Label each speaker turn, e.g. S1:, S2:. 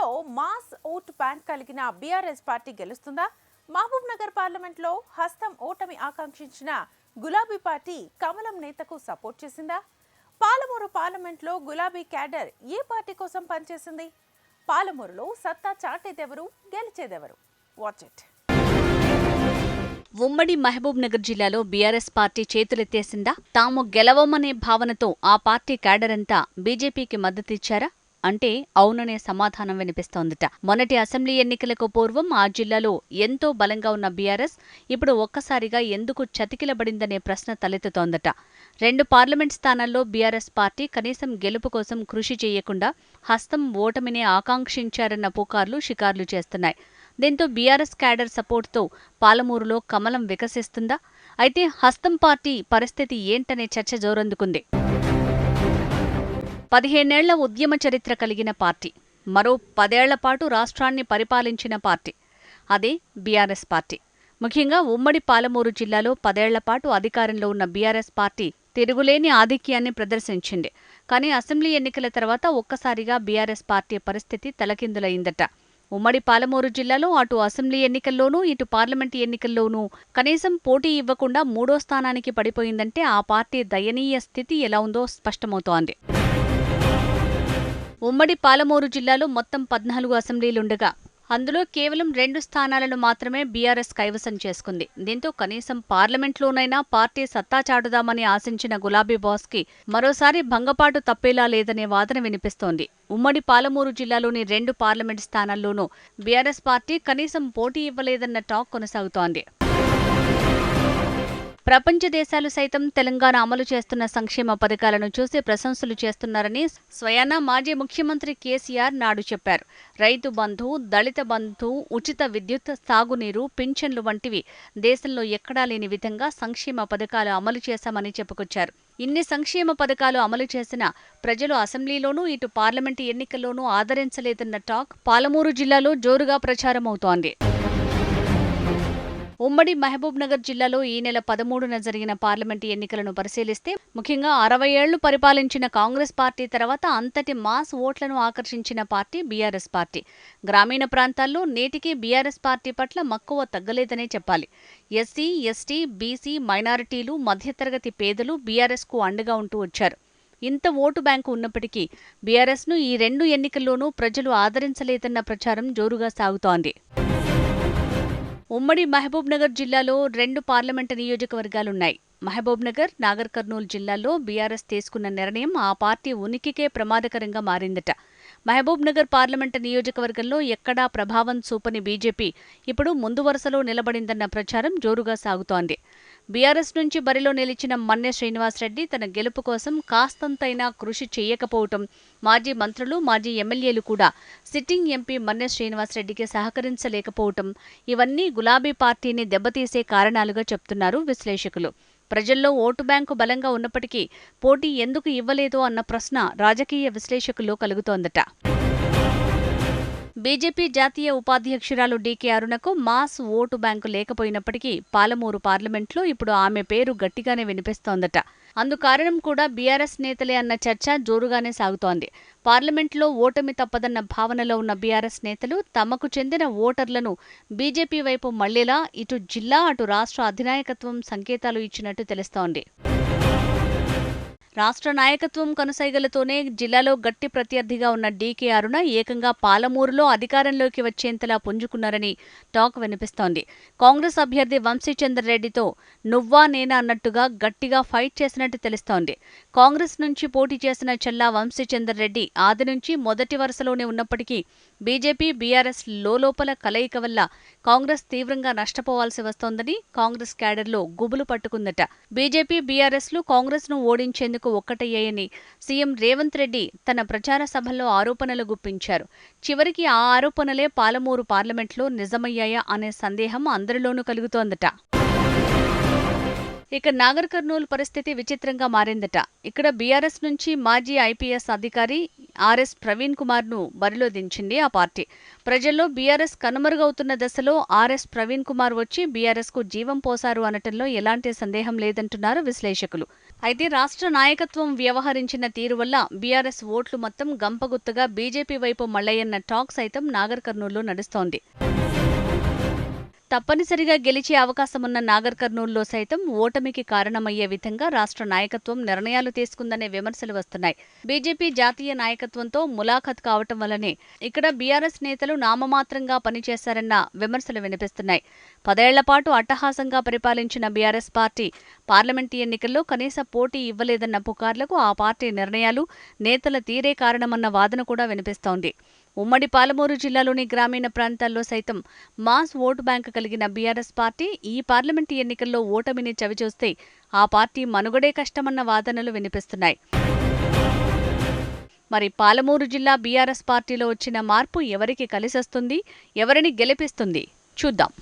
S1: పాలమూరులో mass vote bank కలిగిన BRS party గెలుస్తుందా? Mahabub Nagar పార్లమెంట్లో హస్తం ఓటమి ఆకాంక్షించిన గులాబీ పార్టీ కమలం నేతకు సపోర్ట్ చేసిందా? పాలమూరు పార్లమెంట్లో గులాబీ క్యాడర్ ఏ పార్టీ కోసం పనిచేసింది? పాలమూరులో సత్తా చాటేదెవరు, గెలిచేదెవరు? Watch it.
S2: ఉమ్మడి మహబూబ్ నగర్ జిల్లాలో బీఆర్ఎస్ పార్టీ చేతులెత్తేసిందా? తాము గెలవమనే భావనతో ఆ పార్టీ క్యాడర్ అంతా బీజేపీకి మద్దతిచ్చారా అంటే అవుననే సమాధానం వినిపిస్తోందట. మొన్నటి అసెంబ్లీ ఎన్నికలకు పూర్వం ఆ జిల్లాలో ఎంతో బలంగా ఉన్న బీఆర్ఎస్ ఇప్పుడు ఒక్కసారిగా ఎందుకు చతికిలబడిందనే ప్రశ్న తలెత్తుతోందట. 2 పార్లమెంట్ స్థానాల్లో బీఆర్ఎస్ పార్టీ కనీసం గెలుపు కోసం కృషి చేయకుండా హస్తం ఓటమినే ఆకాంక్షించారన్న పుకార్లు షికార్లు చేస్తున్నాయి. దీంతో బీఆర్ఎస్ క్యాడర్ సపోర్టుతో పాలమూరులో కమలం వికసిస్తుందా? అయితే హస్తం పార్టీ పరిస్థితి ఏంటనే చర్చ జోరందుకుంది. 15 ఏళ్ల ఉద్యమ చరిత్ర కలిగిన పార్టీ, మరో 10 ఏళ్ల పాటు రాష్ట్రాన్ని పరిపాలించిన పార్టీ, అదే బీఆర్ఎస్ పార్టీ. ముఖ్యంగా ఉమ్మడి పాలమూరు జిల్లాలో 10 ఏళ్ల పాటు అధికారంలో ఉన్న బీఆర్ఎస్ పార్టీ తిరుగులేని ఆధిక్యాన్ని ప్రదర్శించింది. కానీ అసెంబ్లీ ఎన్నికల తర్వాత ఒక్కసారిగా బీఆర్ఎస్ పార్టీ పరిస్థితి తలకిందులైందట. ఉమ్మడి పాలమూరు జిల్లాలో అటు అసెంబ్లీ ఎన్నికల్లోనూ ఇటు పార్లమెంటు ఎన్నికల్లోనూ కనీసం పోటీ ఇవ్వకుండా 3వ స్థానానికి పడిపోయిందంటే ఆ పార్టీ దయనీయ స్థితి ఎలా ఉందో స్పష్టమవుతోంది. ఉమ్మడి పాలమూరు జిల్లాలో మొత్తం 14 అసెంబ్లీలుండగా అందులో కేవలం 2 స్థానాలను మాత్రమే బీఆర్ఎస్ కైవసం చేసుకుంది. దీంతో కనీసం పార్లమెంట్లోనైనా పార్టీ సత్తా చాటుదామని ఆశించిన గులాబీ బాస్కి మరోసారి భంగపాటు తప్పేలా లేదనే వాదన వినిపిస్తోంది. ఉమ్మడి పాలమూరు జిల్లాలోని 2 పార్లమెంట్ స్థానాల్లోనూ బీఆర్ఎస్ పార్టీ కనీసం పోటీ ఇవ్వలేదన్న టాక్ కొనసాగుతోంది. ప్రపంచ దేశాలు సైతం తెలంగాణ అమలు చేస్తున్న సంక్షేమ పథకాలను చూసి ప్రశంసలు చేస్తున్నారని స్వయానా మాజీ ముఖ్యమంత్రి కేసీఆర్ నాడు చెప్పారు. రైతు బంధు, దళిత బంధు, ఉచిత విద్యుత్, సాగునీరు, పింఛన్లు వంటివి దేశంలో ఎక్కడా లేని విధంగా సంక్షేమ పథకాలు అమలు చేశామని చెప్పుకొచ్చారు. ఇన్ని సంక్షేమ పథకాలు అమలు చేసిన ప్రజలు అసెంబ్లీలోనూ ఇటు పార్లమెంటు ఎన్నికల్లోనూ ఆదరించలేదన్న టాక్ పాలమూరు జిల్లాలో జోరుగా ప్రచారమవుతోంది. ఉమ్మడి మహబూబ్ నగర్ జిల్లాలో ఈ నెల 13న జరిగిన పార్లమెంటు ఎన్నికలను పరిశీలిస్తే ముఖ్యంగా 60 ఏళ్లు పరిపాలించిన కాంగ్రెస్ పార్టీ తర్వాత అంతటి మాస్ ఓట్లను ఆకర్షించిన పార్టీ బీఆర్ఎస్ పార్టీ. గ్రామీణ ప్రాంతాల్లో నేటికీ బీఆర్ఎస్ పార్టీ పట్ల మక్కువ తగ్గలేదనే చెప్పాలి. ఎస్సీ, ఎస్టీ, బీసీ, మైనారిటీలు, మధ్యతరగతి పేదలు బీఆర్ఎస్కు అండగా ఉంటూ వచ్చారు. ఇంత ఓటు బ్యాంకు ఉన్నప్పటికీ బీఆర్ఎస్ను ఈ 2 ఎన్నికల్లోనూ ప్రజలు ఆదరించలేదన్న ప్రచారం జోరుగా సాగుతోంది. ఉమ్మడి మహబూబ్ నగర్ జిల్లాలో 2 పార్లమెంటు నియోజకవర్గాలున్నాయి. మహబూబ్ నగర్, నాగర్ కర్నూలు జిల్లాల్లో బీఆర్ఎస్ తీసుకున్న నిర్ణయం ఆ పార్టీ ఉనికికే ప్రమాదకరంగా మారిందట. మహబూబ్ నగర్ పార్లమెంటు నియోజకవర్గంలో ఎక్కడా ప్రభావం చూపని బీజేపీ ఇప్పుడు ముందు వరుసలో నిలబడిందన్న ప్రచారం జోరుగా సాగుతోంది. బీఆర్ఎస్ నుంచి బరిలో నిలిచిన మన్నె శ్రీనివాసరెడ్డి తన గెలుపు కోసం కాస్తంతైనా కృషి చేయకపోవటం, మాజీ మంత్రులు, మాజీ ఎమ్మెల్యేలు కూడా సిట్టింగ్ ఎంపీ మన్నె శ్రీనివాసరెడ్డికి సహకరించలేకపోవటం ఇవన్నీ గులాబీ పార్టీని దెబ్బతీసే కారణాలుగా చెప్తున్నారు విశ్లేషకులు. ప్రజల్లో ఓటు బ్యాంకు బలంగా ఉన్నప్పటికీ పోటీ ఎందుకు ఇవ్వలేదో అన్న ప్రశ్న రాజకీయ విశ్లేషకుల్లో కలుగుతోందట. బీజేపీ జాతీయ ఉపాధ్యక్షురాలు డీకే అరుణకు మాస్ ఓటు బ్యాంకు లేకపోయినప్పటికీ పాలమూరు పార్లమెంట్లో ఇప్పుడు ఆమె పేరు గట్టిగానే వినిపిస్తోందట. అందుకారణం కూడా బీఆర్ఎస్ నేతలే అన్న చర్చ జోరుగానే సాగుతోంది. పార్లమెంట్లో ఓటమి తప్పదన్న భావనలో ఉన్న బీఆర్ఎస్ నేతలు తమకు చెందిన ఓటర్లను బీజేపీ వైపు మళ్లేలా ఇటు జిల్లా అటు రాష్ట్ర అధినాయకత్వం సంకేతాలు ఇచ్చినట్టు తెలుస్తోంది. రాష్ట్ర నాయకత్వం కనుసైగలతోనే జిల్లాలో గట్టి ప్రత్యర్థిగా ఉన్న డీకే అరుణ ఏకంగా పాలమూరులో అధికారంలోకి వచ్చేంతలా పుంజుకున్నారని టాక్ వినిపిస్తోంది. కాంగ్రెస్ అభ్యర్థి వంశీచందర్ రెడ్డితో నువ్వా నేనా అన్నట్టుగా గట్టిగా ఫైట్ చేసినట్టు తెలుస్తోంది. కాంగ్రెస్ నుంచి పోటీ చేసిన చల్లా వంశీచందర్ రెడ్డి ఆది నుంచి మొదటి వరుసలోనే ఉన్నప్పటికీ బీజేపీ, బీఆర్ఎస్ లోలోపల కలయిక వల్ల కాంగ్రెస్ తీవ్రంగా నష్టపోవాల్సి వస్తోందని కాంగ్రెస్ క్యాడర్లో గుబులు పట్టుకుందట. బీజేపీ, బీఆర్ఎస్లు కాంగ్రెస్ను ఓడించేందుకు ఒక్కటయ్యాయని సీఎం రేవంత్ రెడ్డి తన ప్రచార సభల్లో ఆరోపణలు గుప్పించారు. చివరికి ఆ ఆరోపణలే పాలమూరు పార్లమెంట్లో నిజమయ్యాయా అనే సందేహం అందరిలోనూ కలుగుతోందట. ఇక నాగర్ కర్నూలు పరిస్థితి విచిత్రంగా మారిందట. ఇక్కడ బీఆర్ఎస్ నుంచి మాజీ ఐపీఎస్ అధికారి ఆర్ఎస్ ప్రవీణ్ కుమార్ ను బరిలో దించింది ఆ పార్టీ. ప్రజల్లో బీఆర్ఎస్ కనుమరుగవుతున్న దశలో ఆర్ఎస్ ప్రవీణ్ కుమార్ వచ్చి బీఆర్ఎస్ కు జీవం పోసారు అనటంలో ఎలాంటి సందేహం లేదంటున్నారు విశ్లేషకులు. అయితే రాష్ట్ర నాయకత్వం వ్యవహరించిన తీరు వల్ల బీఆర్ఎస్ ఓట్లు మొత్తం గంపగుత్తగా బీజేపీ వైపు మళ్లయ్యన్న టాక్ సైతం నాగర్ కర్నూలులో నడుస్తోంది. తప్పనిసరిగా గెలిచే అవకాశమున్న నాగర్ కర్నూలులో సైతం ఓటమికి కారణమయ్యే విధంగా రాష్ట్ర నాయకత్వం నిర్ణయాలు తీసుకుందనే విమర్శలు వస్తున్నాయి. బీజేపీ జాతీయ నాయకత్వంతో ములాఖత్ కావటం వల్లనే ఇక్కడ బీఆర్ఎస్ నేతలు నామమాత్రంగా పనిచేశారన్న విమర్శలు వినిపిస్తున్నాయి. 10 ఏళ్ల పాటు అట్టహాసంగా పరిపాలించిన బీఆర్ఎస్ పార్టీ పార్లమెంటు ఎన్నికల్లో కనీస పోటీ ఇవ్వలేదన్న పుకార్లకు ఆ పార్టీ నిర్ణయాలు, నేతల తీరే కారణమన్న వాదన కూడా వినిపిస్తోంది. ఉమ్మడి పాలమూరు జిల్లాలోని గ్రామీణ ప్రాంతాల్లో సైతం మాస్ ఓటు బ్యాంకు కలిగిన బీఆర్ఎస్ పార్టీ ఈ పార్లమెంటు ఎన్నికల్లో ఓటమిని చవిచూస్తే ఆ పార్టీ మనుగడే కష్టమన్న వాదనలు వినిపిస్తున్నాయి. మరి పాలమూరు జిల్లా బీఆర్ఎస్ పార్టీలో వచ్చిన మార్పు ఎవరికి కలిసొస్తుంది, ఎవరిని గెలిపిస్తుంది చూద్దాం.